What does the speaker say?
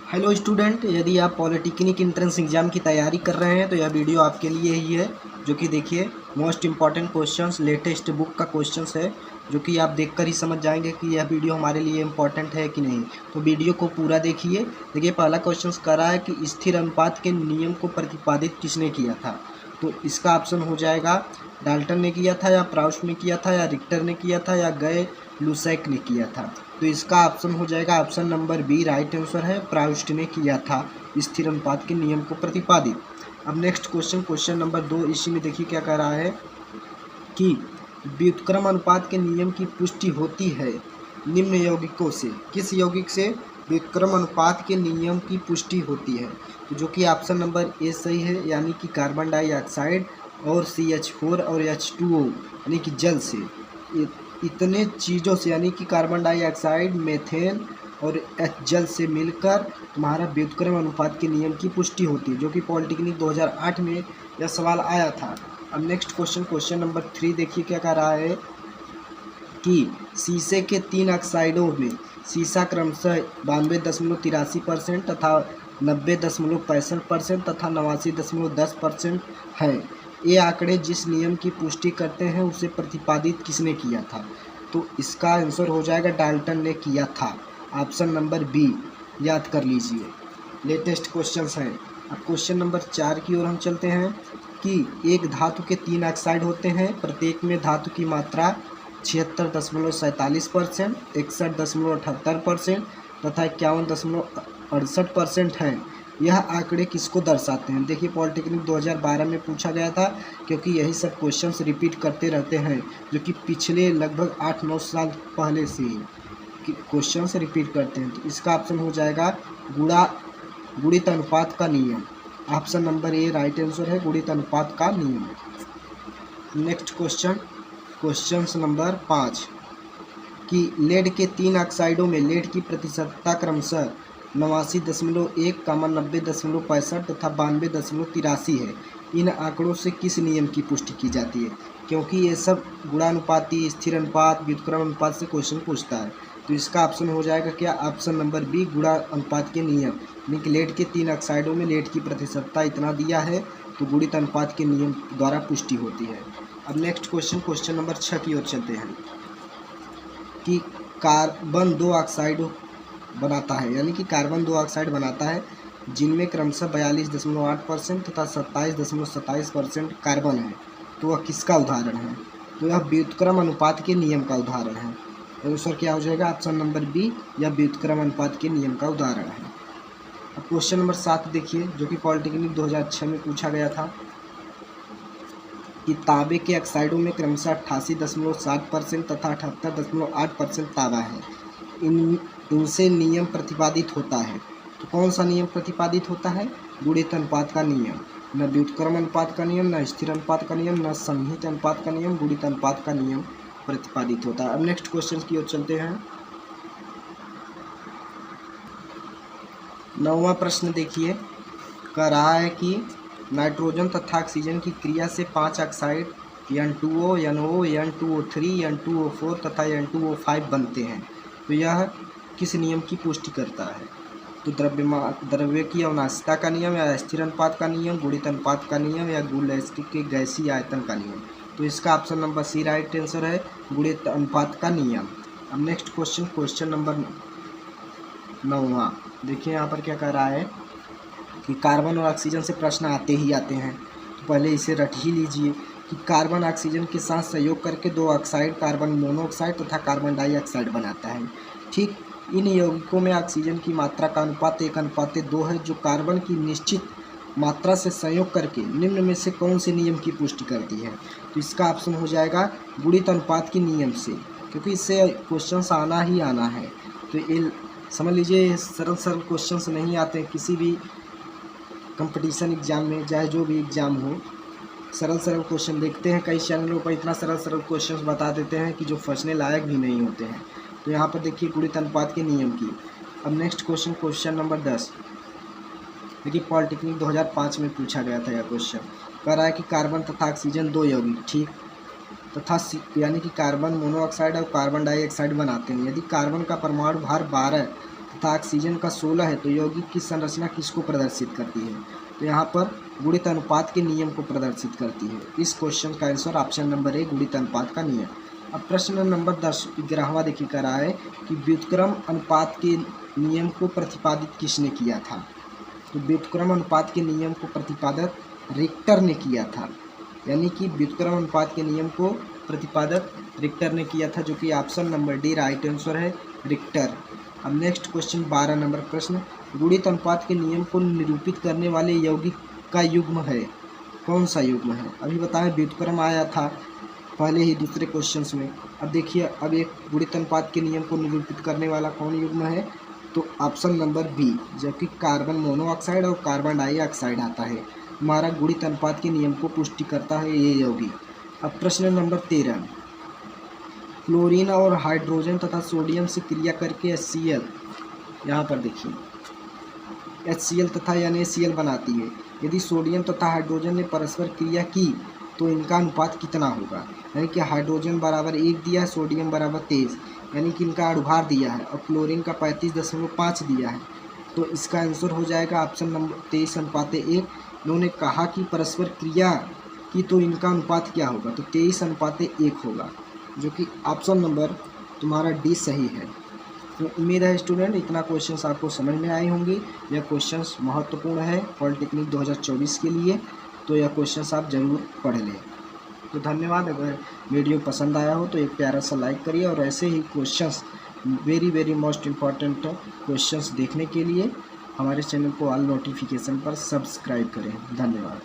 Hello student, यदि आप polytechnic entrance exam की तैयारी कर रहे हैं तो यह वीडियो आपके लिए ही है। जो कि देखिए most important questions latest book का क्वेश्चंस है, जो कि आप देखकर ही समझ जाएंगे कि यह वीडियो हमारे लिए इम्पॉर्टेंट है कि नहीं। तो वीडियो को पूरा देखिए। देखिए पहला क्वेश्चन कह रहा है कि स्थिर अनुपात के नियम को प्रतिपादित किसने किया था। तो इसका ऑप्शन हो जाएगा डाल्टन ने किया था, या प्राउस्ट ने किया था, या रिक्टर ने किया था, या गए लुसैक ने किया था। तो इसका ऑप्शन हो जाएगा option number B right answer है, प्राउस्ट ने किया था स्थिर अनुपात के नियम को प्रतिपादित। अब नेक्स्ट क्वेश्चन नंबर 2, इसी में देखिए क्या कह रहा है कि व्युत्क्रम अनुपात के नियम की पुष्टि होती है निम्न यौगिकों से। किस यौगिक से व्युत्क्रम अनुपात के नियम की पुष्टि होती है। तो जो कि ऑप्शन नंबर ए सही है, यानी कि कार्बन डाइऑक्साइड और CH4 और H2O यानी कि जल से। इतने चीज़ों से यानी कि कार्बन डाइऑक्साइड, मेथेन और जल से मिलकर तुम्हारा व्युत्क्रम अनुपात के नियम की पुष्टि होती है, जो कि पॉलिटेक्निक 2008 में यह सवाल आया था। अब नेक्स्ट क्वेश्चन नंबर 3 देखिए क्या कह रहा है कि शीशे के 3 ऑक्साइडों में सीसा क्रमशः 92.83% तथा 90.65% तथा 89.10% है। ये आंकड़े जिस नियम की पुष्टि करते हैं उसे प्रतिपादित किसने किया था। तो इसका आंसर हो जाएगा डाल्टन ने किया था, ऑप्शन नंबर बी। याद कर लीजिए, लेटेस्ट क्वेश्चंस हैं। अब क्वेश्चन नंबर 4 की ओर हम चलते हैं कि एक धातु के 3 ऑक्साइड होते हैं, प्रत्येक में धातु की मात्रा 76.47%, 61.78% तथा 51.68% है। यह आंकड़े किसको दर्शाते हैं। देखिए पॉलिटेक्निक 2012 में पूछा गया था, क्योंकि यही सब क्वेश्चंस रिपीट करते रहते हैं, जो कि पिछले लगभग 8-9 साल पहले से ही क्वेश्चंस रिपीट करते हैं। तो इसका ऑप्शन हो जाएगा गुणित अनुपात का नियम। Option number A right answer है, गुणित अनुपात का नियम। नेक्स्ट क्वेश्चन नंबर 5 कि लेड के 3 ऑक्साइडों में लेड की प्रतिशतता क्रमशः 89.1, 90.65 तथा 92.83 है। इन आंकड़ों से किस नियम की पुष्टि की जाती है। क्योंकि ये सब गुणानुपाती, स्थिर अनुपात, व्युत्क्रम अनुपात से क्वेश्चन पूछता है। तो इसका ऑप्शन हो जाएगा क्या, ऑप्शन नंबर बी गुणा अनुपात के नियम। यानी कि लेड के 3 ऑक्साइडों में लेड की प्रतिशतता इतना दिया है, तो गुणित अनुपात के नियम द्वारा पुष्टि होती है। अब नेक्स्ट क्वेश्चन नंबर 6 की ओर चलते हैं कि कार्बन 2 ऑक्साइड बनाता है, यानी कि कार्बन 2 ऑक्साइड बनाता है, जिनमें क्रमशः 42.8% तथा 27.27% कार्बन है। तो वह किसका उदाहरण है। तो यह व्युत्क्रम अनुपात के नियम का उदाहरण है। तो आंसर क्या हो जाएगा, ऑप्शन नंबर बी, यह व्युत्क्रम अनुपात के नियम का उदाहरण है। अब क्वेश्चन नंबर 7 देखिए, जो कि पॉलिटेक्निक 2006 में पूछा गया था कि तांबे के ऑक्साइडों में क्रमशः 88.7% तथा 78.8% तांबा है। इनसे नियम प्रतिपादित होता है। तो कौन सा नियम प्रतिपादित होता है, गुणित अनुपात का नियम। न व्युत्क्रम अनुपात का नियम, न स्थिर अनुपात का नियम, न संहित अनुपात का नियम, गुणित अनुपात का नियम प्रतिपादित होता है। अब नेक्स्ट क्वेश्चन की ओर चलते हैं। 9वां प्रश्न देखिए, कह रहा है कि नाइट्रोजन तथा ऑक्सीजन की क्रिया से 5 oxide N2O, NO, N2O3, N2O4 तथा N2O5 बनते हैं। तो यह किस नियम की पुष्टि करता है। तो द्रव्य की अवनाशिता का नियम, या स्थिर अनुपात का नियम, गुणित अनुपात का नियम, या गुलैस्की के गैसीय आयतन का नियम। तो इसका option number C right answer है, गुणित अनुपात का नियम। अब नेक्स्ट क्वेश्चन नंबर 9वां देखिए, यहाँ पर क्या कह रहा है कि कार्बन और ऑक्सीजन से प्रश्न आते ही आते हैं। तो पहले इसे रट ही लीजिए कि कार्बन ऑक्सीजन के साथ सहयोग करके 2 ऑक्साइड कार्बन मोनोऑक्साइड तथा कार्बन डाइऑक्साइड बनाता है। ठीक इन यौगिकों में ऑक्सीजन की मात्रा का अनुपात 1:2 है, जो कार्बन की निश्चित मात्रा से संयोग करके निम्न में से कौन से नियम की पुष्टि करती है। तो इसका ऑप्शन हो जाएगा गुणित अनुपात के नियम से, क्योंकि इससे क्वेश्चन आना ही आना है। तो ये समझ लीजिए, सरल क्वेश्चंस नहीं आते किसी भी कंपटीशन एग्ज़ाम में, चाहे जो भी एग्ज़ाम हो। सरल क्वेश्चन देखते हैं कई चैनलों पर, इतना सरल क्वेश्चंस बता देते हैं कि जो फंसने लायक भी नहीं होते हैं। तो यहाँ पर देखिए गुणित अनुपात के नियम की। अब नेक्स्ट क्वेश्चन नंबर 10 देखिए, पॉलिटेक्निक 2005 में पूछा गया था। यह क्वेश्चन कह रहा है कि कार्बन तथा ऑक्सीजन 2 यौगिक ठीक तथा यानी कि कार्बन मोनोऑक्साइड और कार्बन डाइऑक्साइड बनाते हैं। यदि कार्बन का परमाणु भार 12 तथा ऑक्सीजन का 16 है तो यौगिक की संरचना किसको प्रदर्शित करती है? तो यहाँ पर गुणित अनुपात के नियम को प्रदर्शित करती है। इस क्वेश्चन का आंसर ऑप्शन नंबर ए गुणित अनुपात का नियम। अब प्रश्न नंबर 11वां देखिए कर रहा है कि व्युत्क्रम अनुपात के नियम को प्रतिपादित किसने किया था? तो व्युत्क्रम अनुपात के नियम को प्रतिपादक रिक्टर ने किया था, यानी कि व्युत्क्रम अनुपात के नियम को प्रतिपादक रिक्टर ने किया था, जो कि option number D right answer है, रिक्टर। अब नेक्स्ट क्वेश्चन 12 नंबर प्रश्न, गुणित अनुपात के नियम को निरूपित करने वाले यौगिक का युग्म है, कौन सा युग्म है? अभी बताएं व्युत्क्रम आया था पहले ही दूसरे क्वेश्चंस में। अब देखिए अब एक गुणित अनुपात के नियम को निरूपित करने वाला कौन युग्म है? तो ऑप्शन नंबर बी, जबकि कार्बन मोनोऑक्साइड और कार्बन डाइऑक्साइड आता है। हमारा गुणित अनुपात के नियम को पुष्टि करता है ये यौगिक। अब प्रश्न नंबर 13, क्लोरीन और हाइड्रोजन तथा सोडियम से क्रिया करके HCl, यहाँ पर देखिए HCl तथा NaCl बनाती है। यदि सोडियम तथा हाइड्रोजन ने परस्पर क्रिया की तो इनका अनुपात कितना होगा? यानी कि हाइड्रोजन बराबर 1 दिया है, सोडियम बराबर 23, यानी कि इनका अनुभार दिया है, और क्लोरीन का 35.5 दिया है। तो इसका आंसर हो जाएगा ऑप्शन नंबर 23:1। इन्होंने कहा कि परस्पर क्रिया की तो इनका अनुपात क्या होगा? तो 23:1 होगा, जो कि ऑप्शन नंबर तुम्हारा डी सही है। तो उम्मीद है स्टूडेंट इतना क्वेश्चंस आपको समझ में आए होंगे। यह क्वेश्चंस महत्वपूर्ण है पॉलिटेक्निक 2024 के लिए, तो यह क्वेश्चंस आप ज़रूर पढ़ लें। तो धन्यवाद। अगर वीडियो पसंद आया हो तो एक प्यारा सा लाइक करिए, और ऐसे ही questions very most important questions देखने के लिए हमारे चैनल को ऑल नोटिफिकेशन पर सब्सक्राइब करें। धन्यवाद।